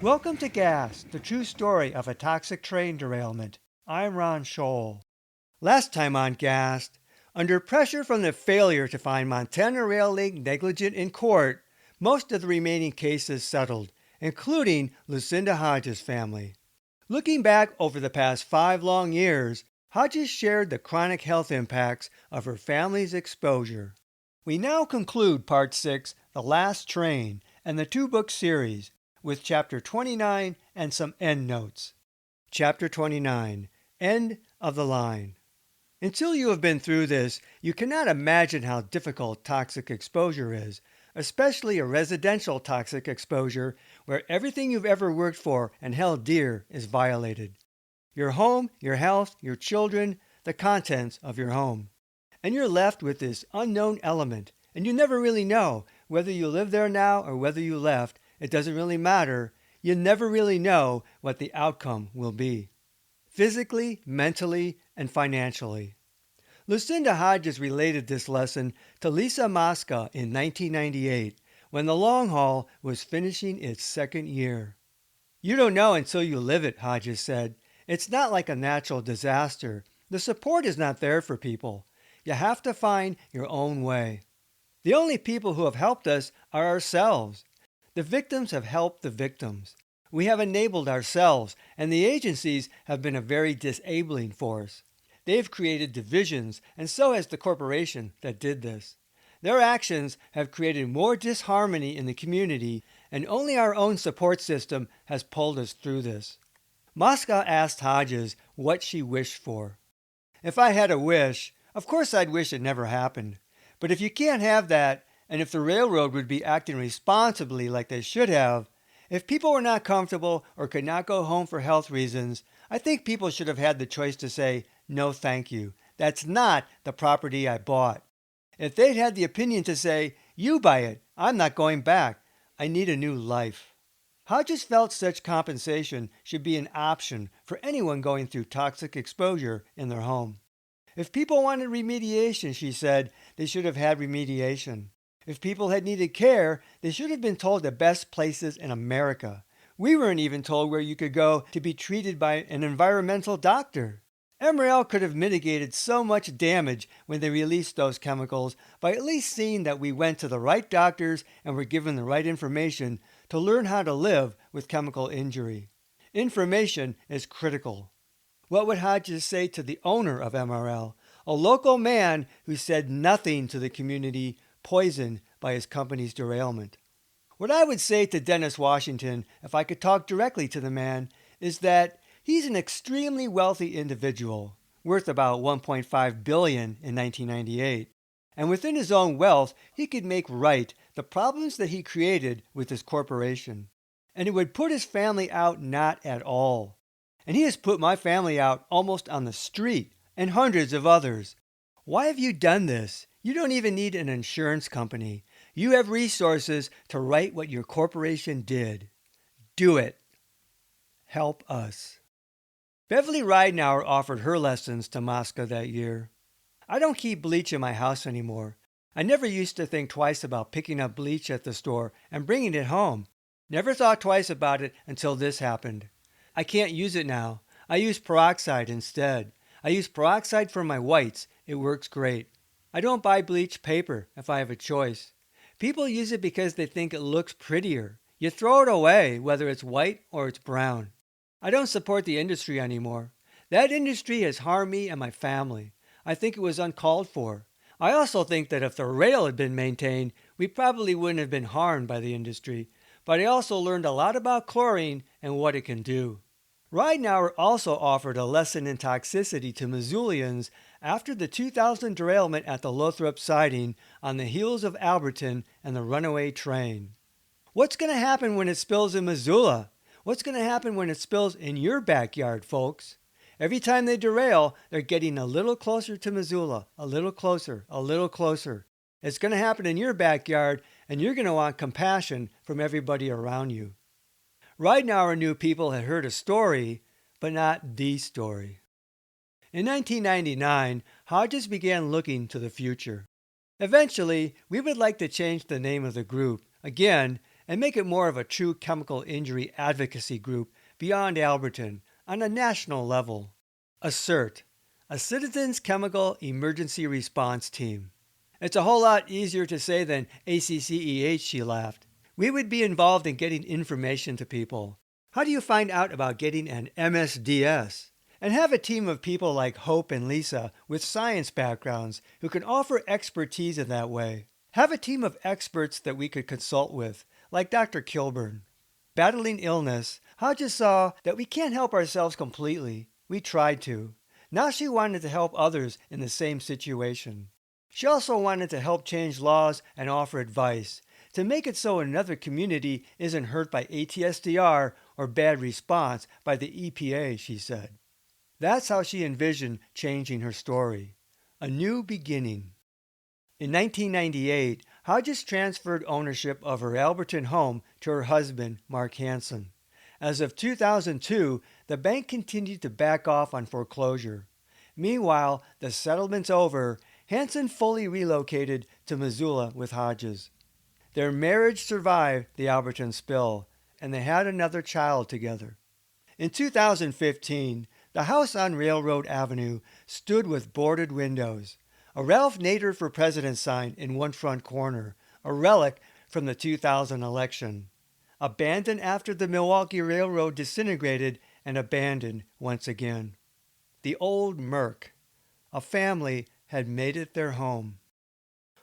Welcome to Gas, the true story of a toxic train derailment. I'm Ron Scholl. Last time on Gas, under pressure from the failure to find Montana Rail Link negligent in court, most of the remaining cases settled, including Lucinda Hodges' family. Looking back over the past 5 long years, Hodges shared the chronic health impacts of her family's exposure. We now conclude Part 6, The Last Train, and the two-book series, with Chapter 29 and some endnotes. Chapter 29, End of the Line. Until you have been through this, you cannot imagine how difficult toxic exposure is, especially a residential toxic exposure where everything you've ever worked for and held dear is violated. Your home, your health, your children, the contents of your home. And you're left with this unknown element, and you never really know whether you live there now or whether you left. It doesn't really matter. You never really know what the outcome will be, physically, mentally, and financially. Lucinda Hodges related this lesson to Lisa Mosca in 1998, when the long haul was finishing its second year. You don't know until you live it, Hodges said. It's not like a natural disaster. The support is not there for people. You have to find your own way. The only people who have helped us are ourselves. The victims have helped the victims. We have enabled ourselves, and the agencies have been a very disabling force. They've created divisions, and so has the corporation that did this. Their actions have created more disharmony in the community, and only our own support system has pulled us through this. Mosca asked Hodges what she wished for. If I had a wish, of course I'd wish it never happened. But if you can't have that, and if the railroad would be acting responsibly like they should have, if people were not comfortable or could not go home for health reasons, I think people should have had the choice to say, no thank you. That's not the property I bought. If they'd had the opinion to say, you buy it, I'm not going back. I need a new life. Hodges felt such compensation should be an option for anyone going through toxic exposure in their home. If people wanted remediation, she said, they should have had remediation. If people had needed care, they should have been told the best places in America. We weren't even told where you could go to be treated by an environmental doctor. MRL could have mitigated so much damage when they released those chemicals by at least seeing that we went to the right doctors and were given the right information to learn how to live with chemical injury. Information is critical. What would Hodges say to the owner of MRL, a local man who said nothing to the community poisoned by his company's derailment? What I would say to Dennis Washington, if I could talk directly to the man, is that he's an extremely wealthy individual, worth about $1.5 billion in 1998, and within his own wealth, he could make right the problems that he created with his corporation. And it would put his family out not at all. And he has put my family out almost on the street, and hundreds of others. Why have you done this? You don't even need an insurance company. You have resources to right what your corporation did. Do it. Help us. Beverly Ridenauer offered her lessons to Mosca that year. I don't keep bleach in my house anymore. I never used to think twice about picking up bleach at the store and bringing it home. Never thought twice about it until this happened. I can't use it now. I use peroxide instead. I use peroxide for my whites. It works great. I don't buy bleach paper if I have a choice. People use it because they think it looks prettier. You throw it away, whether it's white or it's brown. I don't support the industry anymore. That industry has harmed me and my family. I think it was uncalled for. I also think that if the rail had been maintained, we probably wouldn't have been harmed by the industry. But I also learned a lot about chlorine and what it can do. Ridenauer also offered a lesson in toxicity to Missoulians after the 2000 derailment at the Lothrop siding on the heels of Alberton and the runaway train. What's going to happen when it spills in Missoula? What's going to happen when it spills in your backyard, folks? Every time they derail, they're getting a little closer to Missoula, a little closer, a little closer. It's going to happen in your backyard, and you're going to want compassion from everybody around you. Ridenauer knew people had heard a story, but not the story. In 1999, Hodges began looking to the future. Eventually, we would like to change the name of the group, again, and make it more of a true chemical injury advocacy group beyond Alberton on a national level. ACCERT, a Citizens Chemical Emergency Response Team. It's a whole lot easier to say than ACCEH, she laughed. We would be involved in getting information to people. How do you find out about getting an MSDS? And have a team of people like Hope and Lisa with science backgrounds who can offer expertise in that way. Have a team of experts that we could consult with, like Dr. Kilburn. Battling illness, Hodges saw that we can't help ourselves completely. We tried to. Now she wanted to help others in the same situation. She also wanted to help change laws and offer advice to make it so another community isn't hurt by ATSDR or bad response by the EPA, she said. That's how she envisioned changing her story. A new beginning. In 1998, Hodges transferred ownership of her Alberton home to her husband, Mark Hansen. As of 2002, the bank continued to back off on foreclosure. Meanwhile, the settlement's over. Hansen fully relocated to Missoula with Hodges. Their marriage survived the Alberton spill, and they had another child together. In 2015, the house on Railroad Avenue stood with boarded windows, a Ralph Nader for President sign in one front corner, a relic from the 2000 election. Abandoned after the Milwaukee Railroad disintegrated and abandoned once again. The old Merc. A family had made it their home.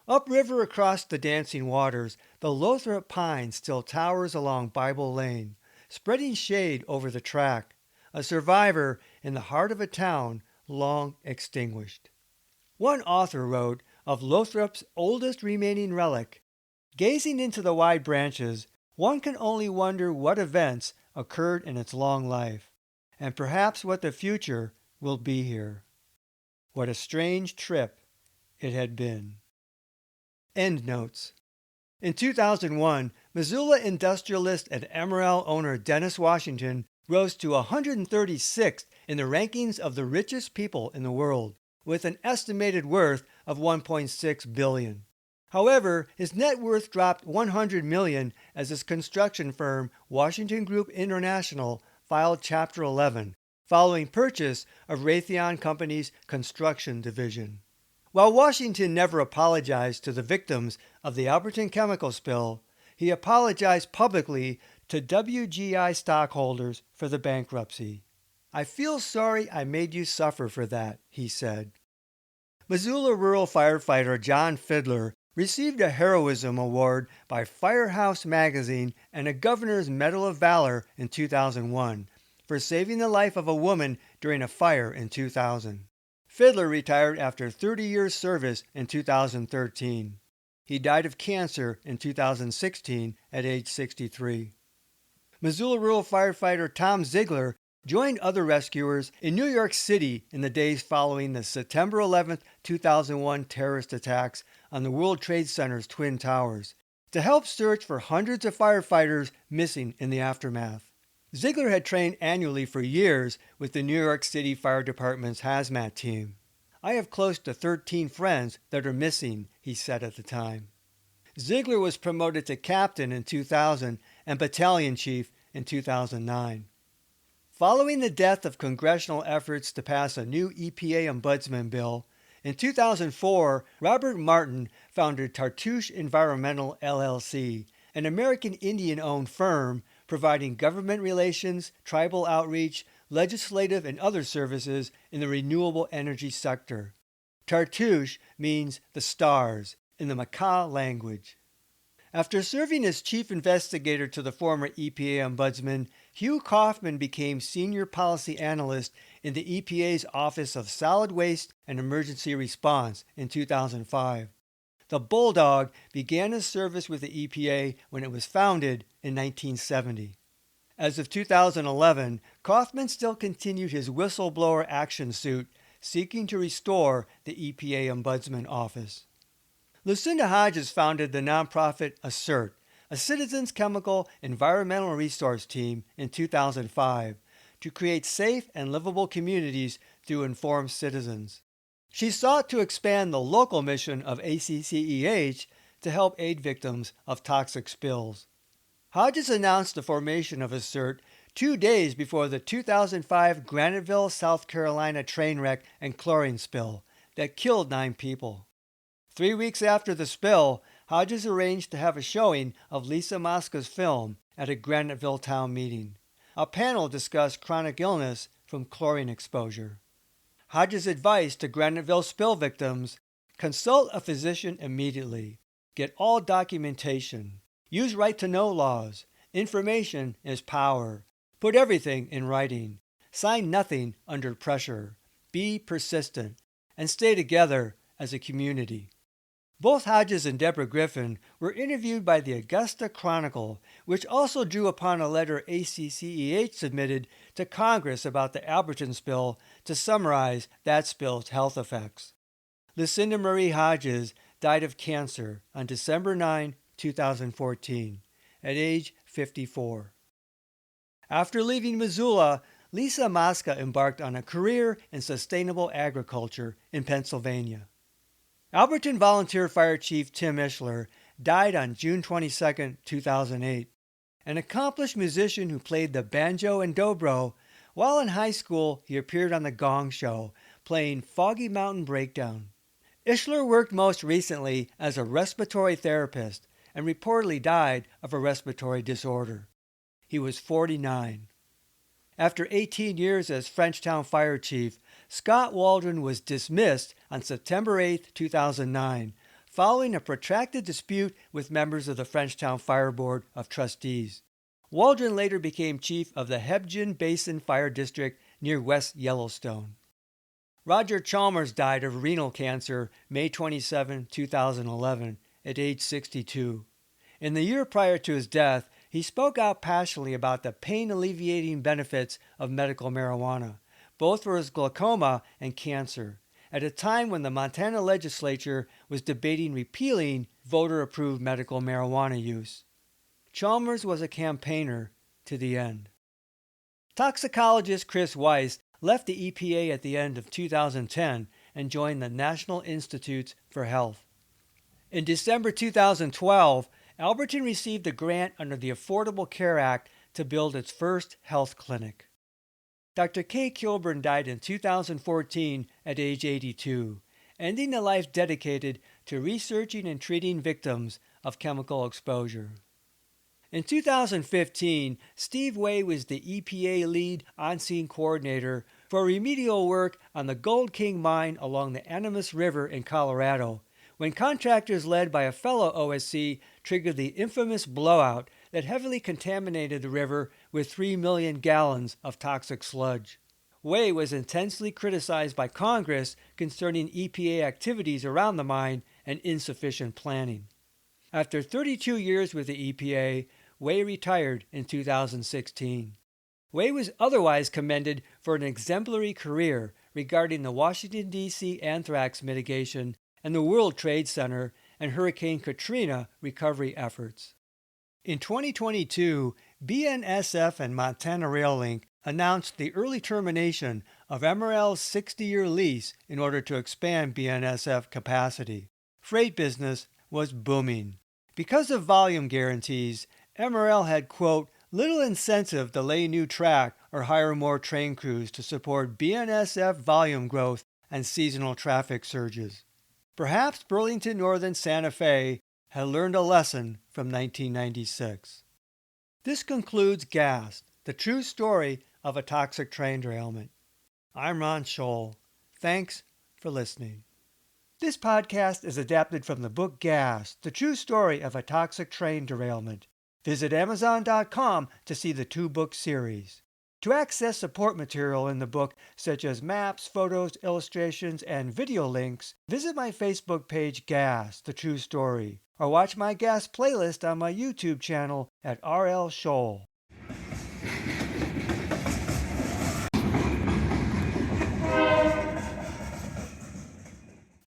Upriver across the dancing waters, the Lothrop pine still towers along Bible Lane, spreading shade over the track, a survivor in the heart of a town long extinguished. One author wrote of Lothrop's oldest remaining relic, "Gazing into the wide branches, one can only wonder what events occurred in its long life, and perhaps what the future will be here. What a strange trip it had been." End notes. In 2001, Missoula industrialist and Emerald owner Dennis Washington rose to 136th in the rankings of the richest people in the world, with an estimated worth of $1.6 billion. However, his net worth dropped $100 million as his construction firm, Washington Group International, filed Chapter 11, following purchase of Raytheon Company's construction division. While Washington never apologized to the victims of the Alberton chemical spill, he apologized publicly to WGI stockholders for the bankruptcy. "I feel sorry I made you suffer for that," he said. Missoula rural firefighter John Fiddler received a Heroism Award by Firehouse Magazine and a Governor's Medal of Valor in 2001 for saving the life of a woman during a fire in 2000. Fiddler retired after 30 years' service in 2013. He died of cancer in 2016 at age 63. Missoula rural firefighter Tom Ziegler joined other rescuers in New York City in the days following the September 11, 2001 terrorist attacks on the World Trade Center's Twin Towers to help search for hundreds of firefighters missing in the aftermath. Ziegler had trained annually for years with the New York City Fire Department's hazmat team. "I have close to 13 friends that are missing," he said at the time. Ziegler was promoted to captain in 2000 and battalion chief in 2009. Following the death of congressional efforts to pass a new EPA ombudsman bill, in 2004, Robert Martin founded Tartouche Environmental LLC, an American Indian-owned firm providing government relations, tribal outreach, legislative and other services in the renewable energy sector. Tartouche means the stars in the Makah language. After serving as chief investigator to the former EPA ombudsman, Hugh Kaufman became senior policy analyst in the EPA's Office of Solid Waste and Emergency Response in 2005. The Bulldog began his service with the EPA when it was founded in 1970. As of 2011, Kaufman still continued his whistleblower action suit seeking to restore the EPA Ombudsman Office. Lucinda Hodges founded the nonprofit ACCERT, a Citizens Chemical Environmental Resource Team, in 2005 to create safe and livable communities through informed citizens. She sought to expand the local mission of ACCEH to help aid victims of toxic spills. Hodges announced the formation of his CERT 2 days before the 2005 Graniteville, South Carolina train wreck and chlorine spill that killed 9 people. 3 weeks after the spill, Hodges arranged to have a showing of Lisa Mosca's film at a Graniteville town meeting. A panel discussed chronic illness from chlorine exposure. Hodges' advice to Graniteville spill victims: consult a physician immediately. Get all documentation. Use right-to-know laws. Information is power. Put everything in writing. Sign nothing under pressure. Be persistent. And stay together as a community. Both Hodges and Deborah Griffin were interviewed by the Augusta Chronicle, which also drew upon a letter ACCEH submitted to Congress about the Alberton spill to summarize that spill's health effects. Lucinda Marie Hodges died of cancer on December 9, 2014, at age 54. After leaving Missoula, Lisa Mosca embarked on a career in sustainable agriculture in Pennsylvania. Alberton Volunteer Fire Chief Tim Ishler died on June 22, 2008. An accomplished musician who played the banjo and dobro, while in high school he appeared on The Gong Show, playing Foggy Mountain Breakdown. Ishler worked most recently as a respiratory therapist and reportedly died of a respiratory disorder. He was 49. After 18 years as Frenchtown Fire Chief, Scott Waldron was dismissed on September 8, 2009, following a protracted dispute with members of the Frenchtown Fire Board of Trustees. Waldron later became chief of the Hebgen Basin Fire District near West Yellowstone. Roger Chalmers died of renal cancer May 27, 2011, at age 62. In the year prior to his death, he spoke out passionately about the pain-alleviating benefits of medical marijuana, both for his glaucoma and cancer, at a time when the Montana legislature was debating repealing voter-approved medical marijuana use. Chalmers was a campaigner to the end. Toxicologist Chris Weiss left the EPA at the end of 2010 and joined the National Institutes for Health. In December 2012, Alberton received a grant under the Affordable Care Act to build its first health clinic. Dr. Kay Kilburn died in 2014 at age 82, ending a life dedicated to researching and treating victims of chemical exposure. In 2015, Steve Way was the EPA lead on-scene coordinator for remedial work on the Gold King mine along the Animas River in Colorado, when contractors led by a fellow OSC triggered the infamous blowout that heavily contaminated the river with 3 million gallons of toxic sludge. Way was intensely criticized by Congress concerning EPA activities around the mine and insufficient planning. After 32 years with the EPA, Way retired in 2016. Way was otherwise commended for an exemplary career regarding the Washington, D.C. anthrax mitigation and the World Trade Center and Hurricane Katrina recovery efforts. In 2022, BNSF and Montana Rail Link announced the early termination of MRL's 60-year lease in order to expand BNSF capacity. Freight business was booming. Because of volume guarantees, MRL had, quote, little incentive to lay new track or hire more train crews to support BNSF volume growth and seasonal traffic surges. Perhaps Burlington Northern Santa Fe had learned a lesson from 1996. This concludes Gas, the true story of a toxic train derailment. I'm Ron Scholl. Thanks for listening. This podcast is adapted from the book Gas, the true story of a toxic train derailment. Visit Amazon.com to see the 2-book series. To access support material in the book, such as maps, photos, illustrations, and video links, visit my Facebook page Gas, the true story, or watch my Gas playlist on my YouTube channel at RL Scholl.